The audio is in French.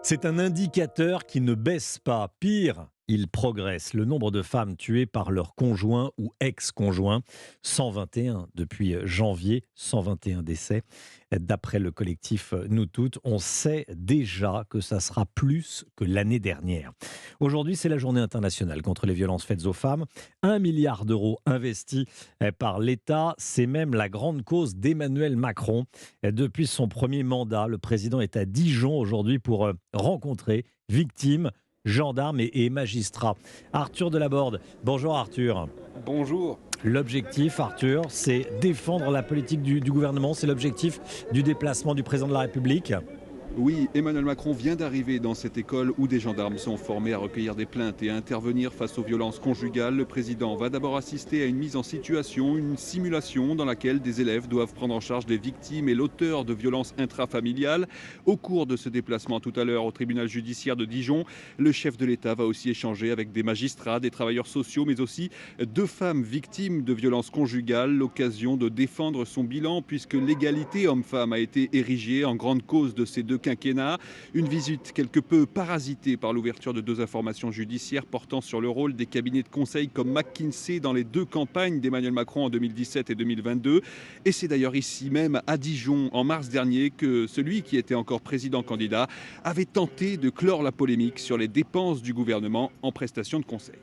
C'est un indicateur qui ne baisse pas. Pire, il progresse. Le nombre de femmes tuées par leur conjoint ou ex-conjoint, 121 depuis janvier, 121 décès. D'après le collectif Nous Toutes, on sait déjà que ça sera plus que l'année dernière. Aujourd'hui, c'est la journée internationale contre les violences faites aux femmes. 1 milliard d'euros investis par l'État. C'est même la grande cause d'Emmanuel Macron. Depuis son premier mandat, le président est à Dijon aujourd'hui pour rencontrer victimes, gendarmes et magistrats. Arthur Delaborde. Bonjour Arthur. Bonjour. L'objectif, Arthur, c'est défendre la politique du gouvernement. C'est l'objectif du déplacement du président de la République. Oui, Emmanuel Macron vient d'arriver dans cette école où des gendarmes sont formés à recueillir des plaintes et à intervenir face aux violences conjugales. Le président va d'abord assister à une mise en situation, une simulation dans laquelle des élèves doivent prendre en charge les victimes et l'auteur de violences intrafamiliales. Au cours de ce déplacement tout à l'heure au tribunal judiciaire de Dijon, le chef de l'État va aussi échanger avec des magistrats, des travailleurs sociaux, mais aussi 2 femmes victimes de violences conjugales. L'occasion de défendre son bilan puisque l'égalité homme-femme a été érigée en grande cause de ces deux quinquennat. Une visite quelque peu parasitée par l'ouverture de 2 informations judiciaires portant sur le rôle des cabinets de conseil comme McKinsey dans les 2 campagnes d'Emmanuel Macron en 2017 et 2022. Et c'est d'ailleurs ici même à Dijon en mars dernier que celui qui était encore président candidat avait tenté de clore la polémique sur les dépenses du gouvernement en prestations de conseil.